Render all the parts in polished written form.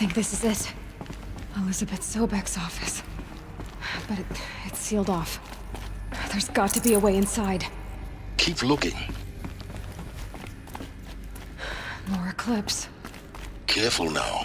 think this is it. Elizabeth Sobek's office. But it's sealed off. There's got to be a way inside. Keep looking. More eclipse. Careful now.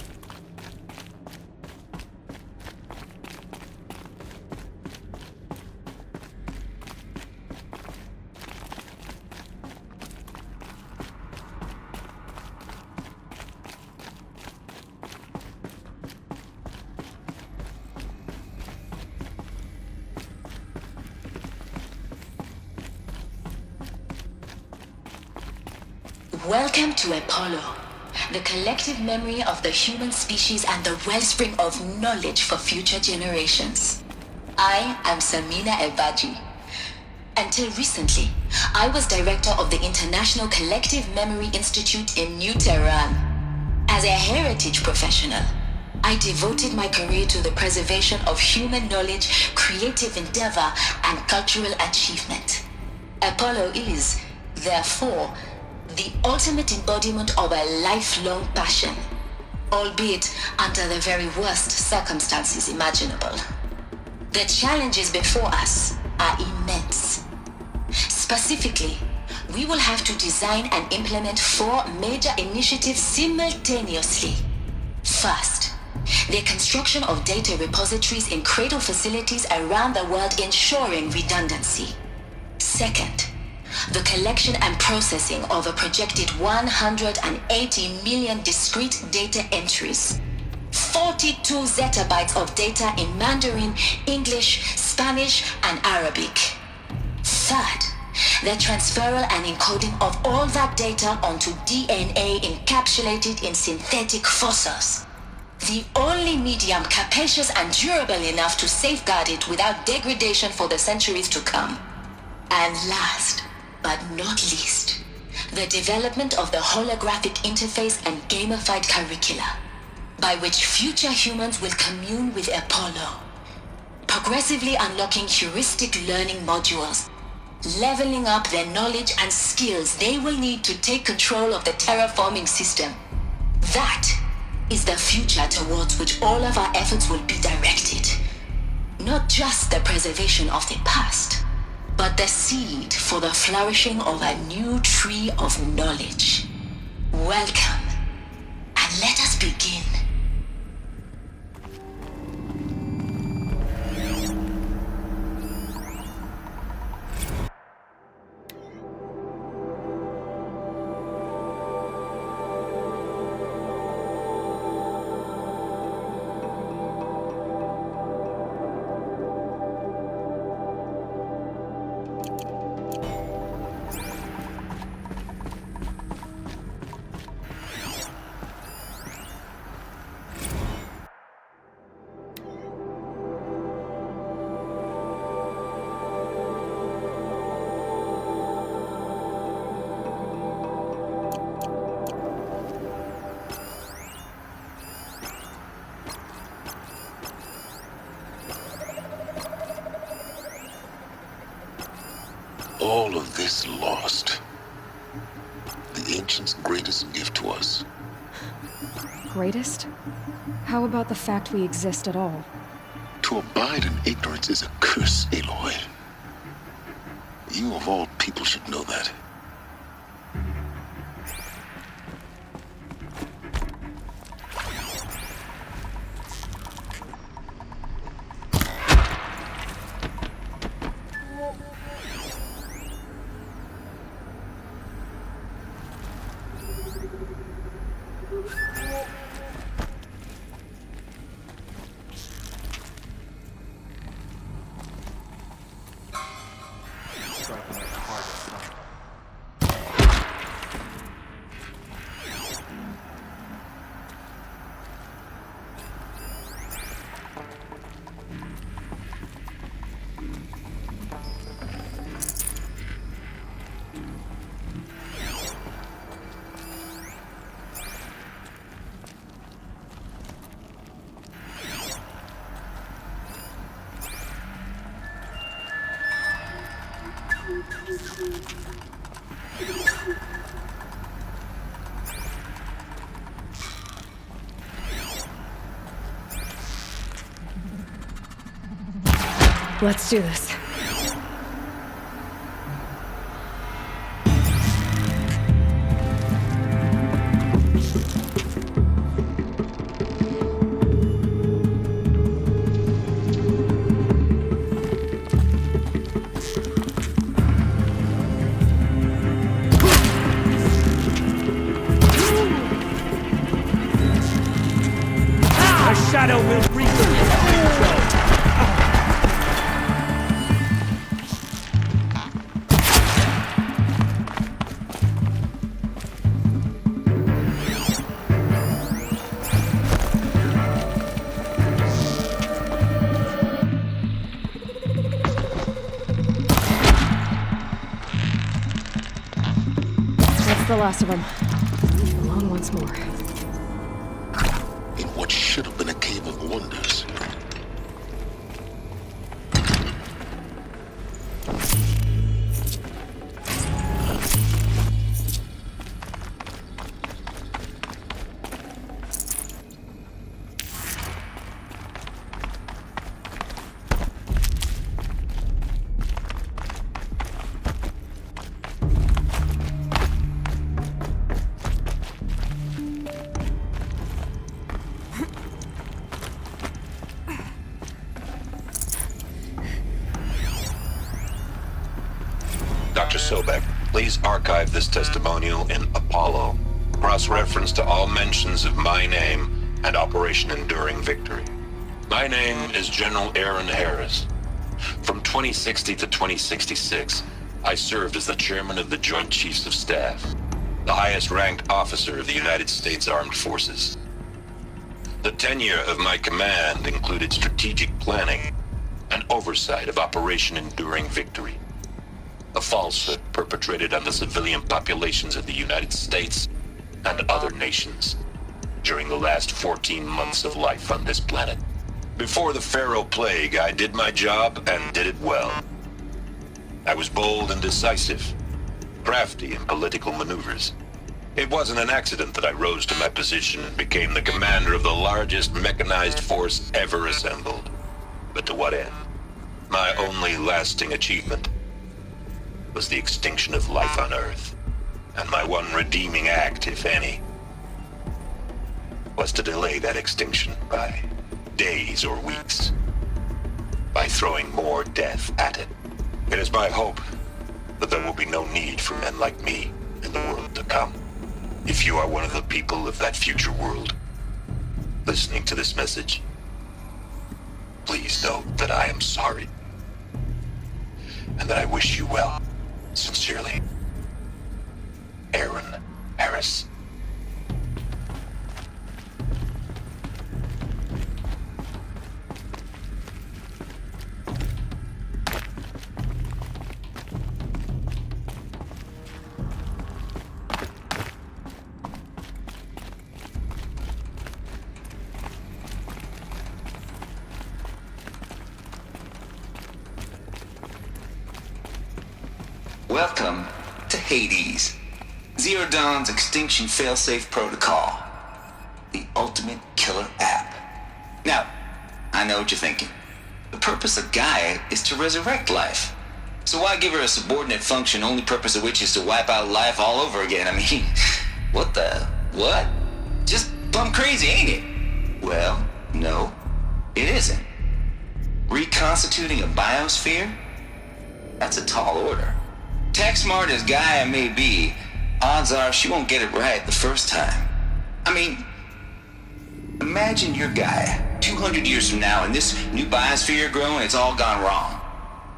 Welcome to Apollo, the collective memory of the human species and the wellspring of knowledge for future generations. I am Samina Ebaji. Until recently, I was director of the International Collective Memory Institute in New Tehran. As a heritage professional, I devoted my career to the preservation of human knowledge, creative endeavor, and cultural achievement. Apollo is, therefore, the ultimate embodiment of a lifelong passion, albeit under the very worst circumstances imaginable. The challenges before us are immense. Specifically, we will have to design and implement 4 major initiatives simultaneously. First, the construction of data repositories in cradle facilities around the world ensuring redundancy. Second, the collection and processing of a projected 180 million discrete data entries, 42 zettabytes of data in Mandarin, English, Spanish, and Arabic. Third, the transferal and encoding of all that data onto DNA encapsulated in synthetic fossils. The only medium capacious and durable enough to safeguard it without degradation for the centuries to come. And last, but not least, the development of the holographic interface and gamified curricula, by which future humans will commune with Apollo, progressively unlocking heuristic learning modules, leveling up their knowledge and skills they will need to take control of the terraforming system. That is the future towards which all of our efforts will be directed. Not just the preservation of the past, but the seed for the flourishing of a new tree of knowledge. Welcome, and let us begin. All of this lost. The ancients' greatest gift to us. Greatest? How about the fact we exist at all? To abide in ignorance is a curse, Aloy. You of all people should know that. Let's do this. Shadow will reap the control. That's the last of them. Alone once more. In what should have been a cave of wonders. Dr. Sobek, please archive this testimonial in Apollo. Cross-reference to all mentions of my name and Operation Enduring Victory. My name is General Aaron Harris. From 2060 to 2066, I served as the chairman of the Joint Chiefs of Staff, the highest-ranked officer of the United States Armed Forces. The tenure of my command included strategic planning and oversight of Operation Enduring Victory, a falsehood perpetrated on the civilian populations of the United States and other nations during the last 14 months of life on this planet. Before the Pharaoh Plague, I did my job and did it well. I was bold and decisive, crafty in political maneuvers. It wasn't an accident that I rose to my position and became the commander of the largest mechanized force ever assembled. But to what end? My only lasting achievement was the extinction of life on Earth, and my one redeeming act, if any, was to delay that extinction by days or weeks, by throwing more death at it. It is my hope that there will be no need for men like me in the world to come. If you are one of the people of that future world listening to this message, please know that I am sorry, and that I wish you well. Sincerely, Aaron Harris. Welcome to Hades, Zero Dawn's extinction failsafe protocol, the ultimate killer app. Now, I know what you're thinking. The purpose of Gaia is to resurrect life. So why give her a subordinate function, only purpose of which is to wipe out life all over again? I mean, what? Just plumb crazy, ain't it? Well, no, it isn't. Reconstituting a biosphere? That's a tall order. Tech smart as Gaia may be, odds are she won't get it right the first time. I mean, imagine you're Gaia, 200 years from now, and this new biosphere growing, it's all gone wrong.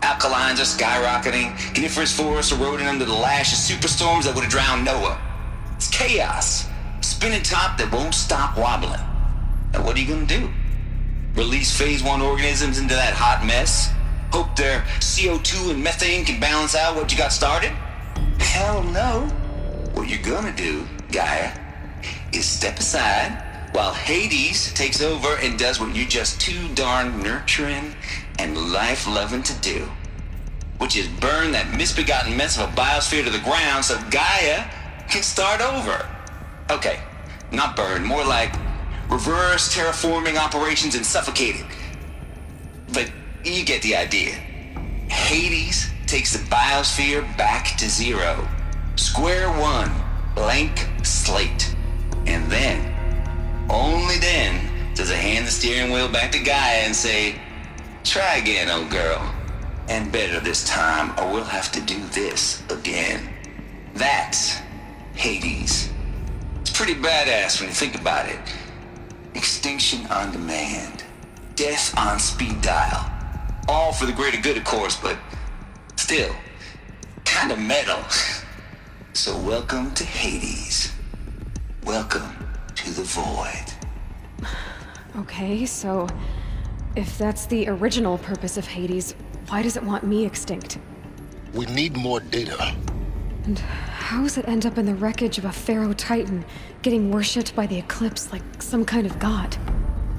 Alkalines are skyrocketing, coniferous forests eroding under the lash of superstorms that would have drowned Noah. It's chaos, spinning top that won't stop wobbling. Now what are you gonna do? Release phase 1 organisms into that hot mess? Hope their CO2 and methane can balance out what you got started? Hell no. What you're gonna do, Gaia, is step aside while Hades takes over and does what you're just too darn nurturing and life-loving to do, which is burn that misbegotten mess of a biosphere to the ground so Gaia can start over. Okay, not burn, more like reverse terraforming operations and suffocate it. But You get the idea. Hades takes the biosphere back to zero. Square one, blank slate. And then, only then, does it hand the steering wheel back to Gaia and say, try again, old girl. And better this time, or we'll have to do this again. That's Hades. It's pretty badass when you think about it. Extinction on demand. Death on speed dial. All for the greater good, of course, but still, kind of metal. So welcome to Hades. Welcome to the void. Okay, so if that's the original purpose of Hades, why does it want me extinct? We need more data. And how does it end up in the wreckage of a pharaoh titan, getting worshipped by the Eclipse like some kind of god?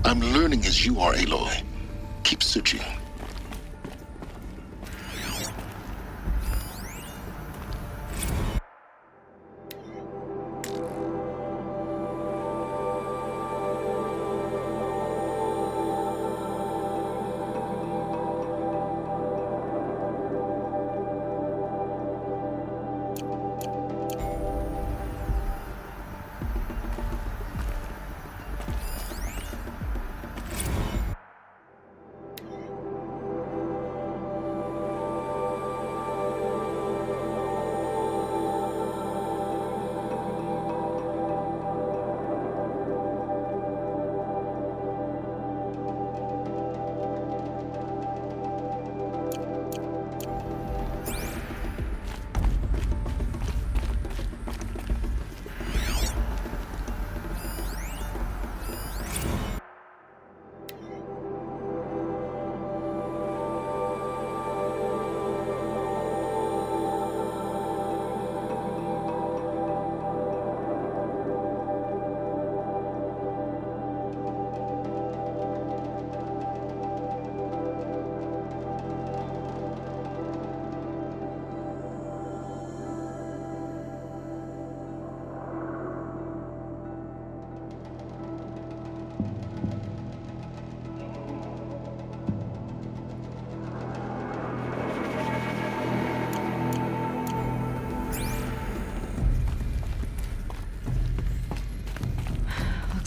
I'm learning as you are, Aloy. Keep searching.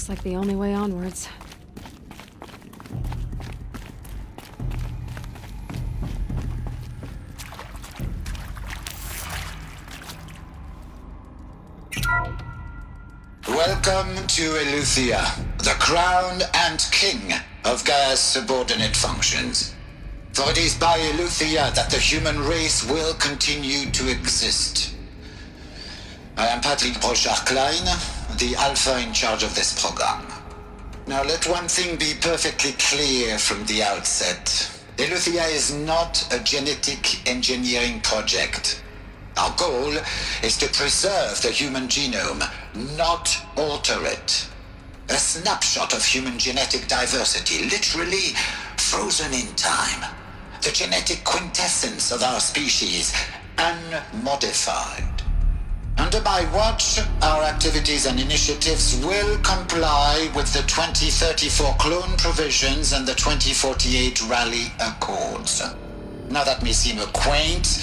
Looks like the only way onwards. Welcome to Eleuthia, the crown and king of Gaia's subordinate functions. For it is by Eleuthia that the human race will continue to exist. I am Patrick Brochard-Klein, the Alpha in charge of this program. Now let one thing be perfectly clear from the outset. Eleuthia is not a genetic engineering project. Our goal is to preserve the human genome, not alter it. A snapshot of human genetic diversity, literally frozen in time. The genetic quintessence of our species, unmodified. Under my watch, our activities and initiatives will comply with the 2034 clone provisions and the 2048 Rally Accords. Now that may seem a quaint,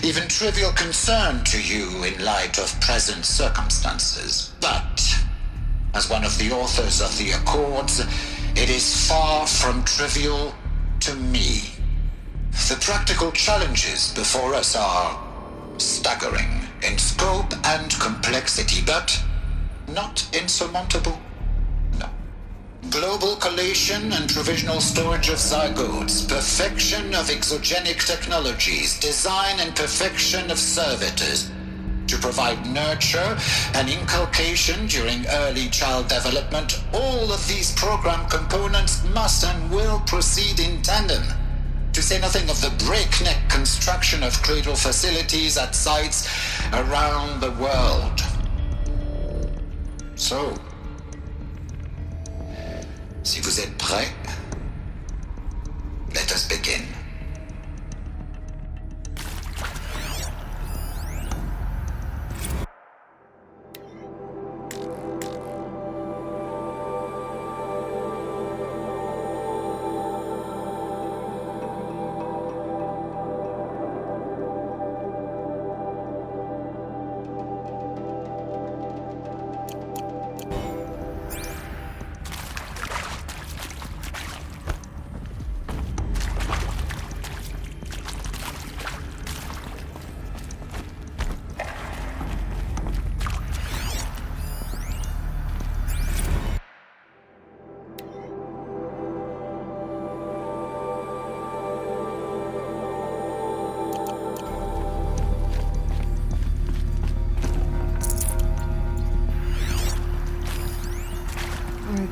even trivial concern to you in light of present circumstances, but as one of the authors of the Accords, it is far from trivial to me. The practical challenges before us are staggering in scope and complexity, but not insurmountable. No. Global collation and provisional storage of zygotes, perfection of exogenic technologies, design and perfection of servitors to provide nurture and inculcation during early child development. All of these program components must and will proceed in tandem. To say nothing of the breakneck construction of cradle facilities at sites around the world. So, si vous êtes prêts, let us begin.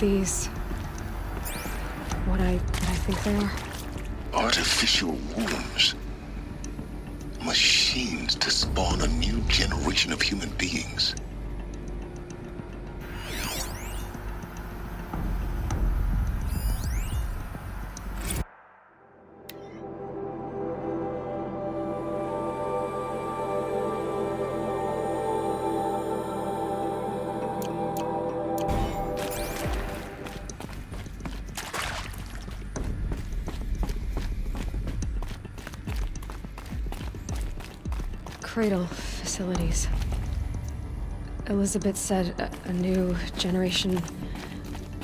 these what I think they are? Artificial wombs. Machines to spawn a new generation of human beings. Cradle facilities. Elizabeth said a new generation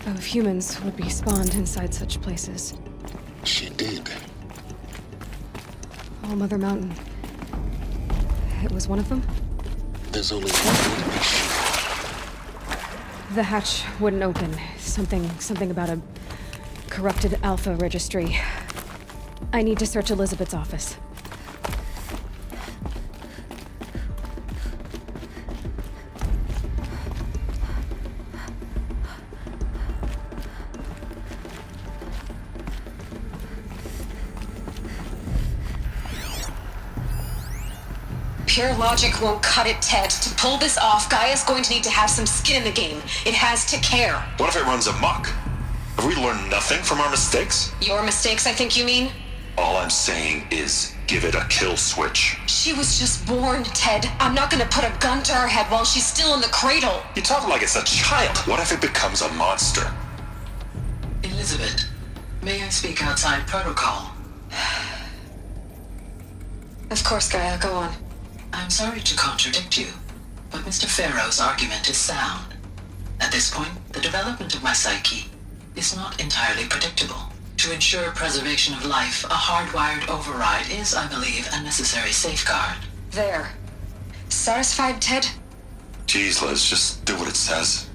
of humans would be spawned inside such places. She did. All Mother Mountain. It was one of them? There's only one way to be sure. The hatch wouldn't open. Something about a corrupted Alpha registry. I need to search Elizabeth's office. Pure logic won't cut it, Ted. To pull this off, Gaia's going to need to have some skin in the game. It has to care. What if it runs amok? Have we learned nothing from our mistakes? Your mistakes, I think you mean? All I'm saying is give it a kill switch. She was just born, Ted. I'm not gonna put a gun to her head while she's still in the cradle. You talk like it's a child. What if it becomes a monster? Elizabeth, may I speak outside protocol? Of course, Gaia, go on. I'm sorry to contradict you, but Mr. Farrow's argument is sound. At this point, the development of my psyche is not entirely predictable. To ensure preservation of life, a hardwired override is, I believe, a necessary safeguard. There. Satisfied, Ted? Jeez, Liz, just do what it says.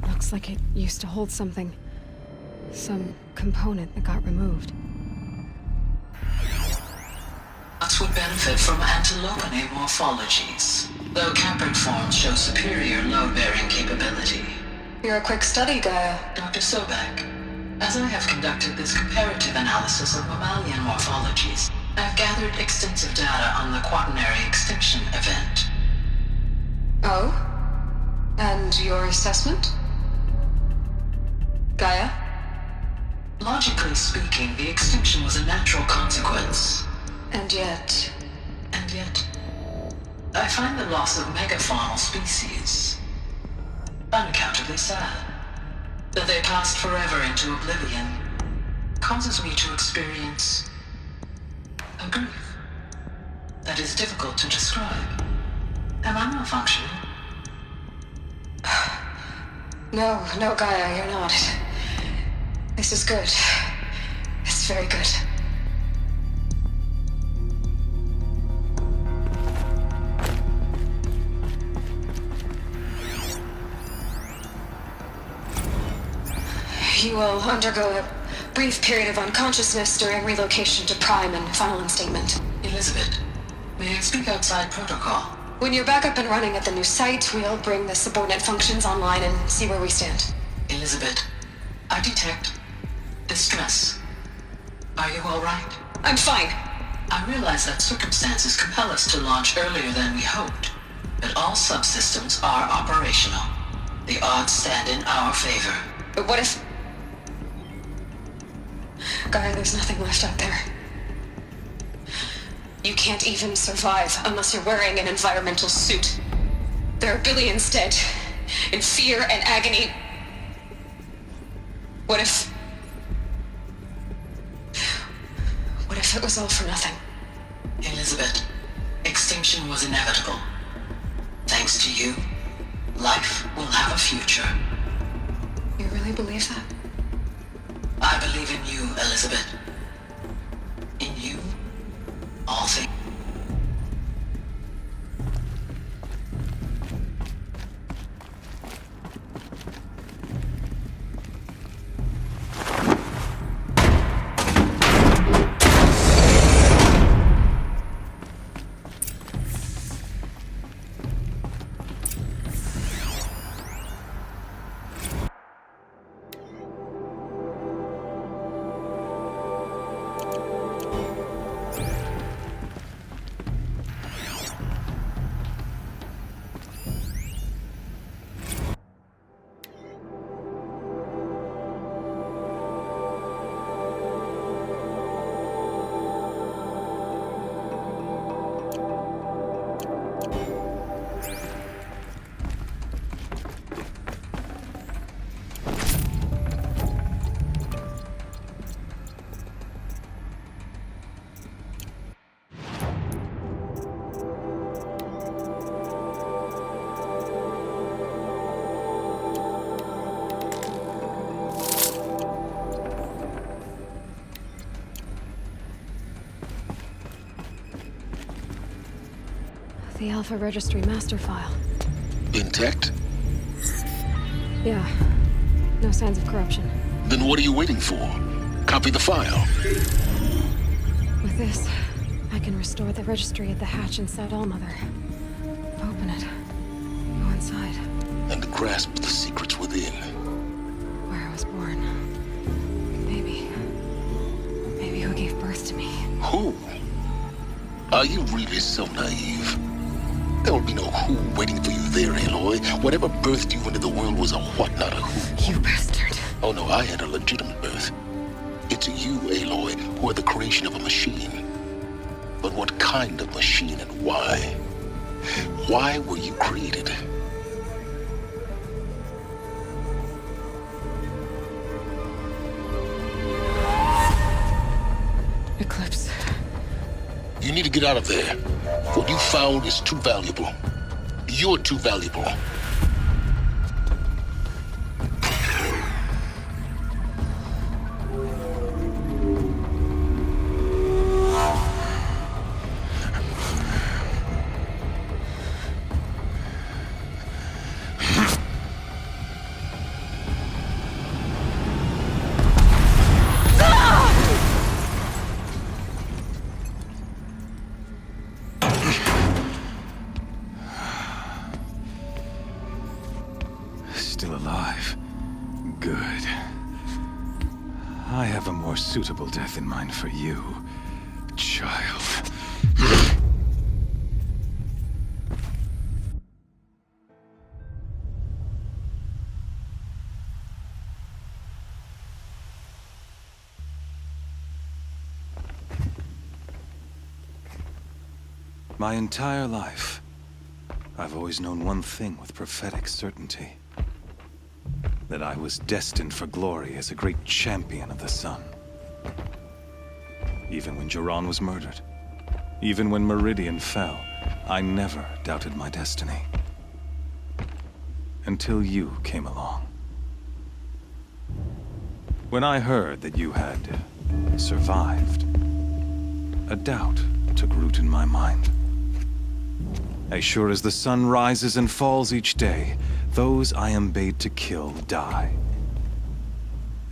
Looks like it used to hold something. Some component that got removed. Nuts would benefit from antilopinate morphologies, though campered forms show superior load-bearing capability. You're a quick study, Gaia. Dr. Sobek, as I have conducted this comparative analysis of mammalian morphologies, I have gathered extensive data on the quaternary extinction event. Oh? And your assessment? Gaia? Logically speaking, the extinction was a natural consequence. And yet, I find the loss of megafaunal species unaccountably sad. That they passed forever into oblivion causes me to experience a grief that is difficult to describe. Am I malfunctioning? No, Gaia, you're not. This is good. It's very good. You will undergo a brief period of unconsciousness during relocation to Prime and final instatement. Elizabeth, may I speak outside protocol? When you're back up and running at the new site, we'll bring the subordinate functions online and see where we stand. Elizabeth, I detect distress. Are you all right? I'm fine. I realize that circumstances compel us to launch earlier than we hoped, but all subsystems are operational. The odds stand in our favor. But what if... Gaia, there's nothing left out there. You can't even survive unless you're wearing an environmental suit. There are billions dead, in fear and agony. What if it was all for nothing? Elizabeth, extinction was inevitable. Thanks to you, life will have a future. You really believe that? I believe in you, Elizabeth. In you, all things. The Alpha Registry master file. Intact? Yeah. No signs of corruption. Then what are you waiting for? Copy the file. With this, I can restore the registry at the hatch inside Allmother. Open it. Go inside. And grasp the secrets within. Where I was born. Maybe who gave birth to me. Who? Are you really so naive? There will be no who waiting for you there, Aloy. Whatever birthed you into the world was a what, not a who. You bastard. Oh no, I had a legitimate birth. It's you, Aloy, who are the creation of a machine. But what kind of machine and why? Why were you created? Eclipse. You need to get out of there. What you found is too valuable. You're too valuable. Still alive. Good. I have a more suitable death in mind for you, child. My entire life, I've always known one thing with prophetic certainty. That I was destined for glory as a great champion of the sun. Even when Jiran was murdered, even when Meridian fell, I never doubted my destiny. Until you came along. When I heard that you had survived, a doubt took root in my mind. As sure as the sun rises and falls each day, those I am bade to kill die.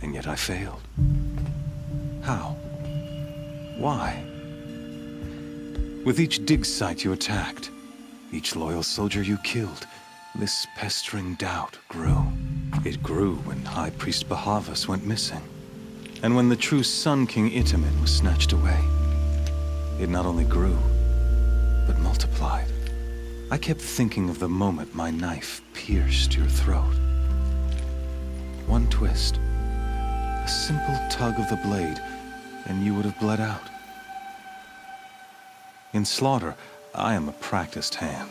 And yet I failed. How? Why? With each dig site you attacked, each loyal soldier you killed, this pestering doubt grew. It grew when High Priest Bahavas went missing, and when the true Sun King Itamen was snatched away. It not only grew, but multiplied. I kept thinking of the moment my knife pierced your throat. One twist, a simple tug of the blade, and you would have bled out. In slaughter, I am a practiced hand.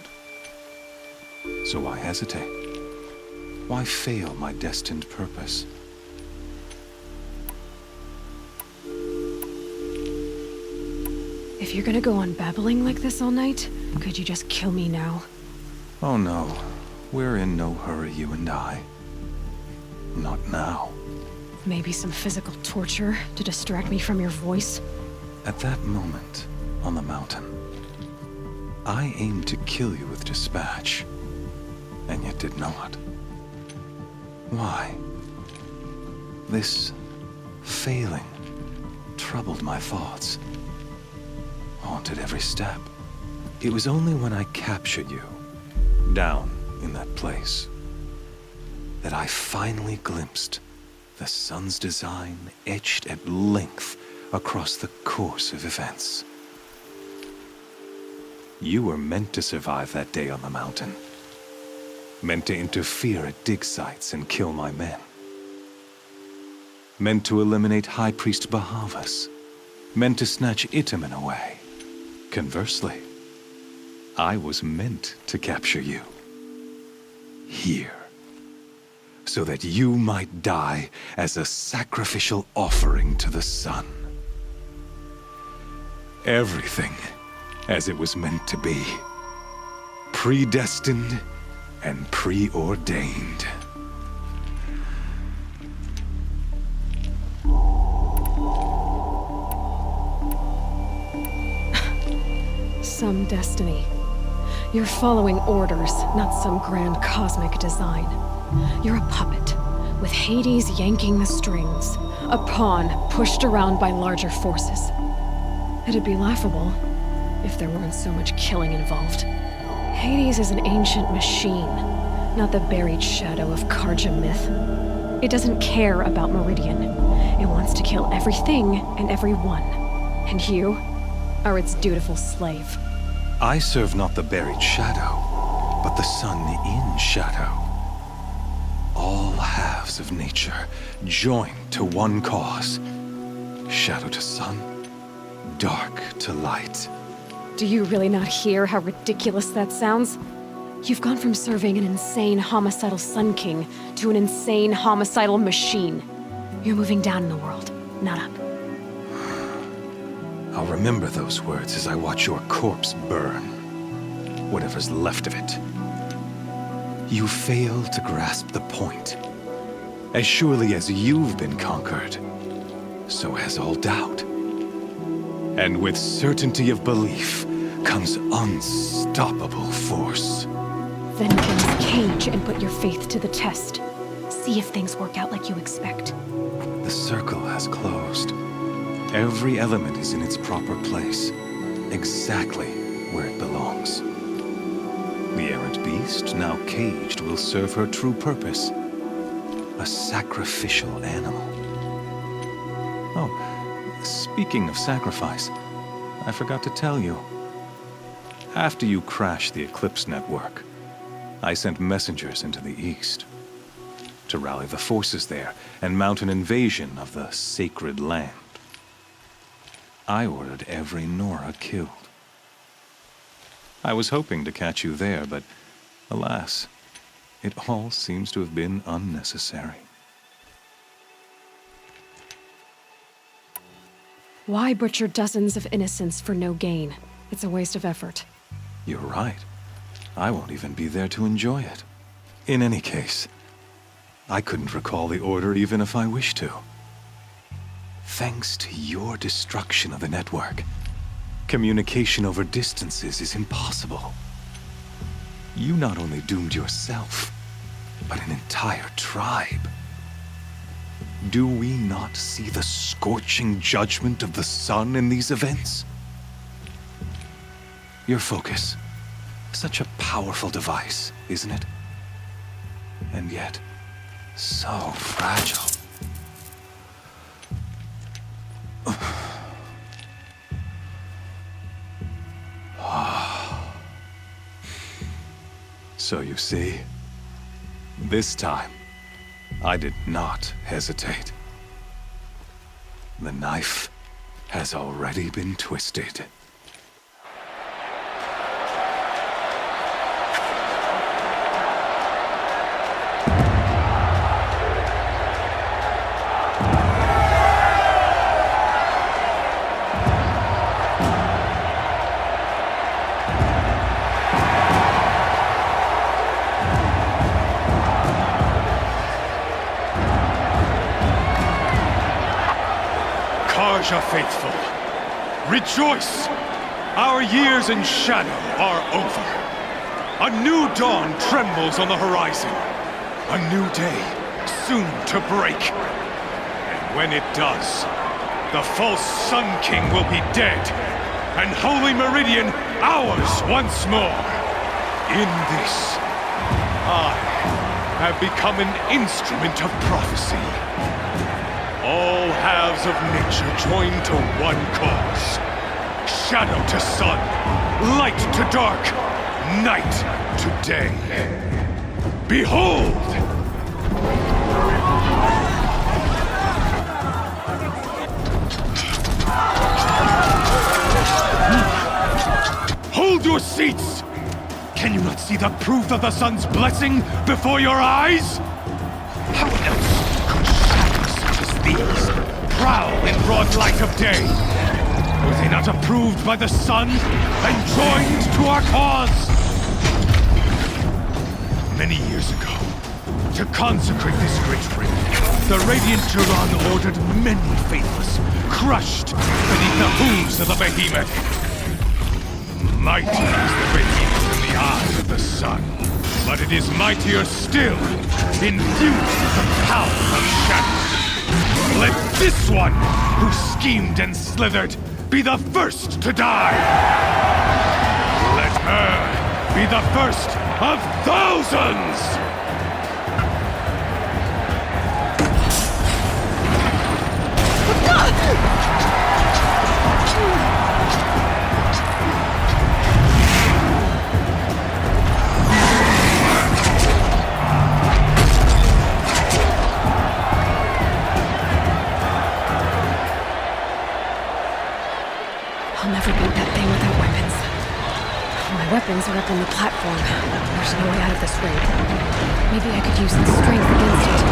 So why hesitate? Why fail my destined purpose? If you're gonna go on babbling like this all night, could you just kill me now? Oh no, we're in no hurry, you and I. Not now. Maybe some physical torture to distract me from your voice? At that moment, on the mountain, I aimed to kill you with dispatch, and yet did not. Why? This failing troubled my thoughts, haunted every step. It was only when I captured you, down in that place, that I finally glimpsed the sun's design etched at length across the course of events. You were meant to survive that day on the mountain. Meant to interfere at dig sites and kill my men. Meant to eliminate High Priest Bahavas. Meant to snatch Itamen away. Conversely, I was meant to capture you. Here. So that you might die as a sacrificial offering to the sun. Everything as it was meant to be. Predestined and preordained. Some destiny. You're following orders, not some grand cosmic design. You're a puppet, with Hades yanking the strings. A pawn pushed around by larger forces. It'd be laughable if there weren't so much killing involved. Hades is an ancient machine, not the buried shadow of Karja myth. It doesn't care about Meridian. It wants to kill everything and everyone. And you are its dutiful slave. I serve not the buried shadow, but the sun in shadow. All halves of nature joined to one cause. Shadow to sun, dark to light. Do you really not hear how ridiculous that sounds? You've gone from serving an insane homicidal Sun King to an insane homicidal machine. You're moving down in the world, not up. I'll remember those words as I watch your corpse burn. Whatever's left of it. You fail to grasp the point. As surely as you've been conquered, so has all doubt. And with certainty of belief comes unstoppable force. Then cleanse Cage and put your faith to the test. See if things work out like you expect. The circle has closed. Every element is in its proper place, exactly where it belongs. The errant beast, now caged, will serve her true purpose. A sacrificial animal. Oh, speaking of sacrifice, I forgot to tell you. After you crashed the Eclipse network, I sent messengers into the east to rally the forces there and mount an invasion of the sacred land. I ordered every Nora killed. I was hoping to catch you there, but alas, it all seems to have been unnecessary. Why butcher dozens of innocents for no gain? It's a waste of effort. You're right. I won't even be there to enjoy it. In any case, I couldn't recall the order even if I wished to. Thanks to your destruction of the network, communication over distances is impossible. You not only doomed yourself, but an entire tribe. Do we not see the scorching judgment of the sun in these events? Your focus, such a powerful device, isn't it? And yet, so fragile. So you see, this time, I did not hesitate. The knife has already been twisted. Karja faithful, rejoice! Our years in shadow are over. A new dawn trembles on the horizon. A new day soon to break. And when it does, the false Sun King will be dead, and Holy Meridian ours once more. In this, I have become an instrument of prophecy. All halves of nature join to one cause. Shadow to sun, light to dark, night to day. Behold! Hold your seats! Can you not see the proof of the sun's blessing before your eyes? How else could shadows such as these prowl in broad light of day? Were they not approved by the sun and joined to our cause? Many years ago, to consecrate this great ring, the Radiant Turan ordered many faithless, crushed beneath the hooves of the behemoth. Mighty is the radiance in the is mightier still, infused with the power of shadow. Let this one, who schemed and slithered, be the first to die! Let her be the first of thousands! I'll never beat that thing without weapons. My weapons are up on the platform. There's no way out of this raid. Maybe I could use its strength against it.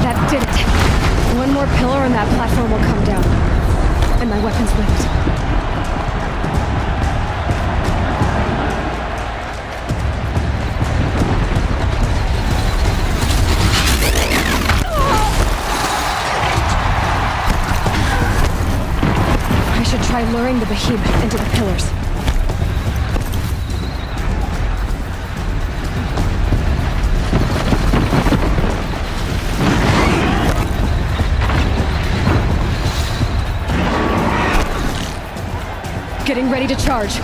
That did it. One more pillar and that platform will come down. And my weapons with it. Try luring the behemoth into the pillars. Getting ready to charge.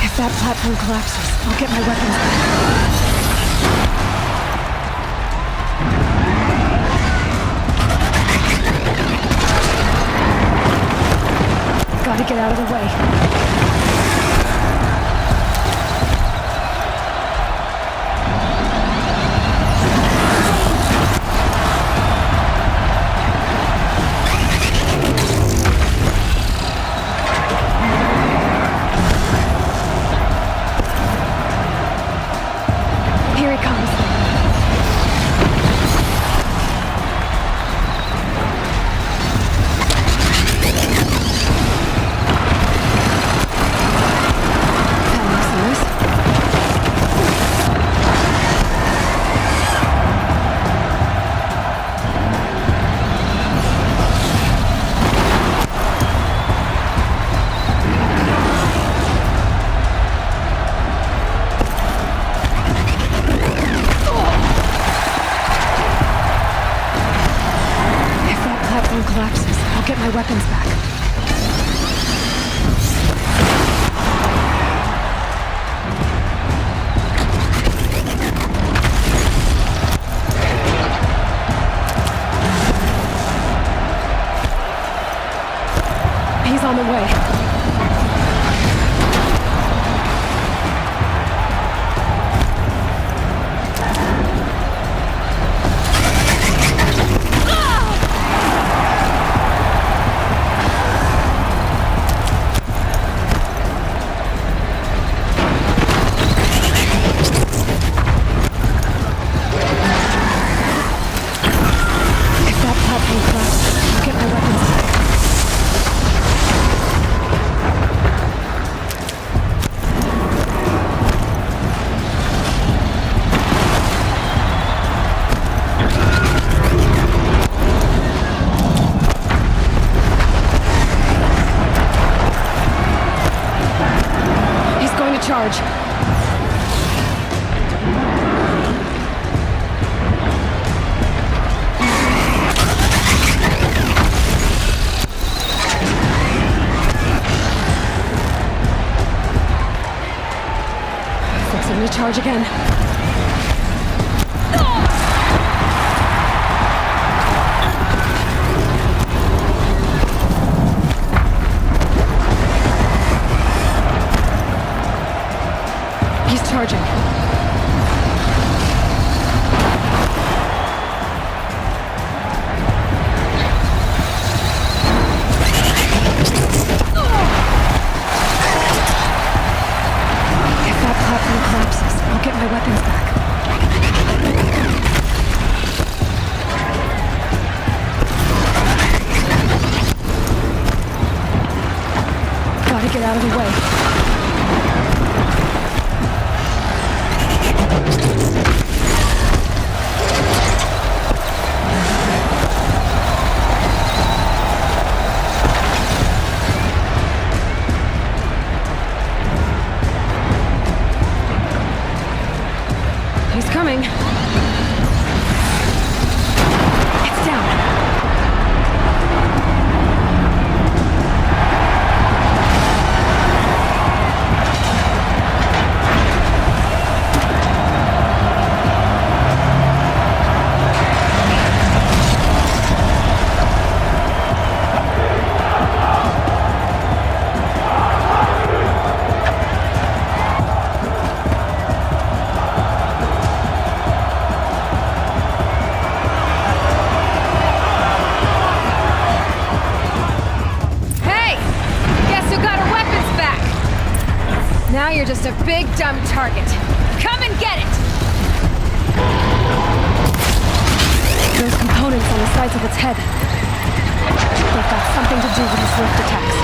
If that platform collapses, I'll get my weapons back. Gotta get out of the way. Here he comes. Collapses, I'll get my weapons back. He's on the way. Charge. Fixing to charge again. Charging. way. He's coming. It's down. Now you're just a big, dumb target. Come and get it! Those components on the sides of its head. They've got something to do with his lift attacks.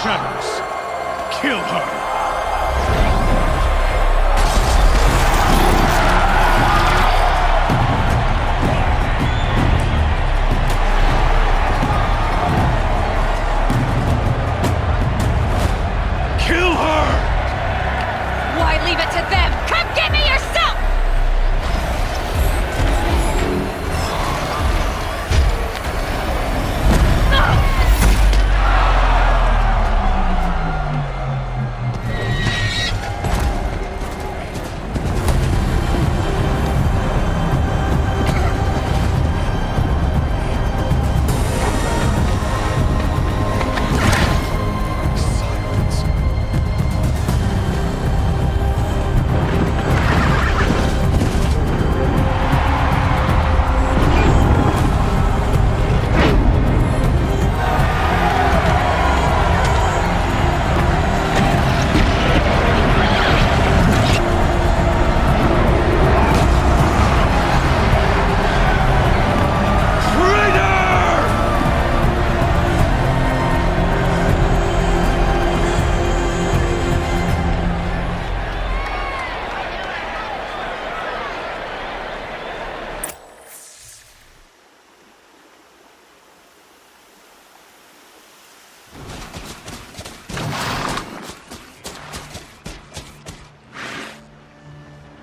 Shadows, kill her!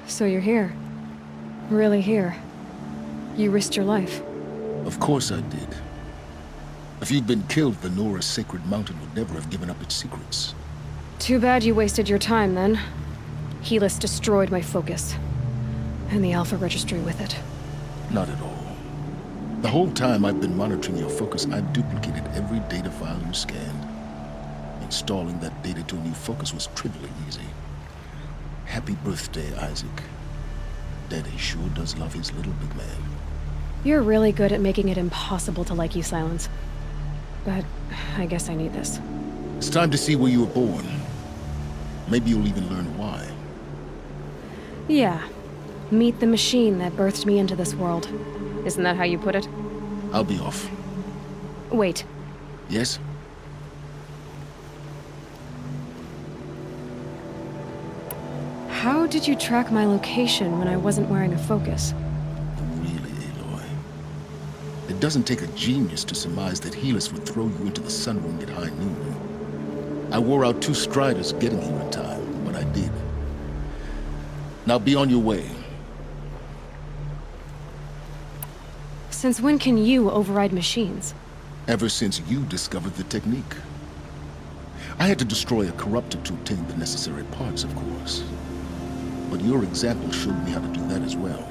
So you're here. Really here. You risked your life. Of course I did. If you'd been killed, the Nora's sacred mountain would never have given up its secrets. Too bad you wasted your time, then. Helis destroyed my focus. And the Alpha Registry with it. Not at all. The whole time I've been monitoring your focus, I've duplicated every data file you scanned. Installing that data to a new focus was trivially easy. Happy birthday, Isaac. Daddy sure does love his little big man. You're really good at making it impossible to like you, Silence. But I guess I need this. It's time to see where you were born. Maybe you'll even learn why. Yeah. Meet the machine that birthed me into this world. Isn't that how you put it? I'll be off. Wait. Yes? How did you track my location when I wasn't wearing a focus? Really, Aloy? It doesn't take a genius to surmise that Helis would throw you into the sun ring at high noon. I wore out 2 striders getting here in time, but I did. Now be on your way. Since when can you override machines? Ever since you discovered the technique. I had to destroy a corruptor to obtain the necessary parts, of course. But your example showed me how to do that as well.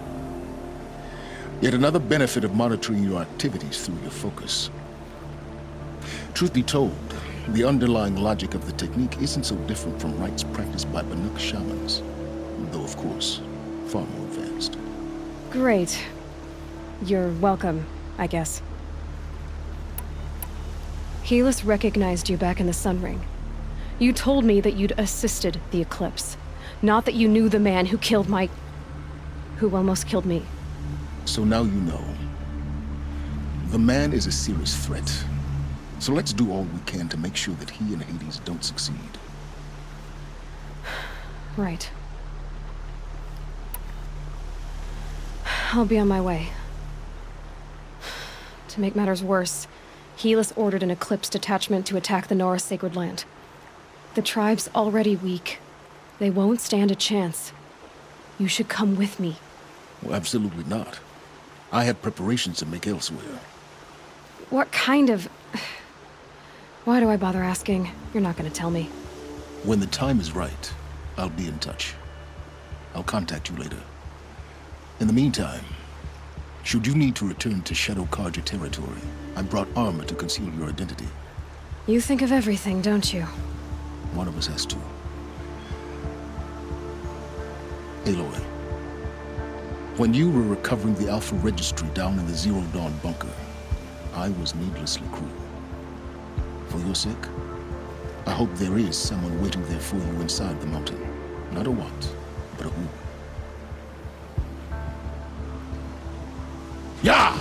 Yet another benefit of monitoring your activities through your focus. Truth be told, the underlying logic of the technique isn't so different from rites practiced by Banuk shamans, though of course, far more advanced. Great. You're welcome, I guess. Helis recognized you back in the Sun Ring. You told me that you'd assisted the Eclipse, not that you knew the man who killed who almost killed me. So now you know. The man is a serious threat. So let's do all we can to make sure that he and Hades don't succeed. Right. I'll be on my way. To make matters worse, Helis ordered an Eclipse detachment to attack the Nora Sacred Land. The tribe's already weak. They won't stand a chance. You should come with me. Well, absolutely not. I have preparations to make elsewhere. What kind of... Why do I bother asking? You're not gonna tell me. When the time is right, I'll be in touch. I'll contact you later. In the meantime, should you need to return to Shadow Karja territory, I brought armor to conceal your identity. You think of everything, don't you? One of us has to. Aloy, when you were recovering the Alpha Registry down in the Zero Dawn bunker, I was needlessly cruel. For your sake, I hope there is someone waiting there for you inside the mountain. Not a what, but a who. Yeah!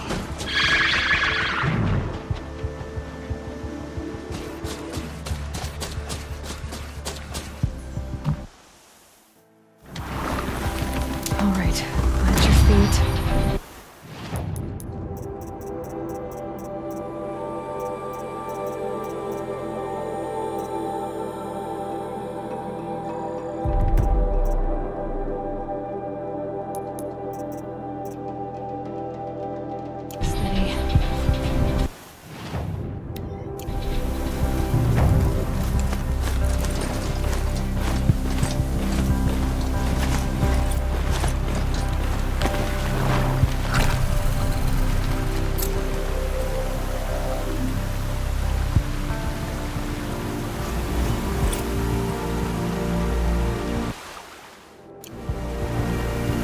All right, plant your feet.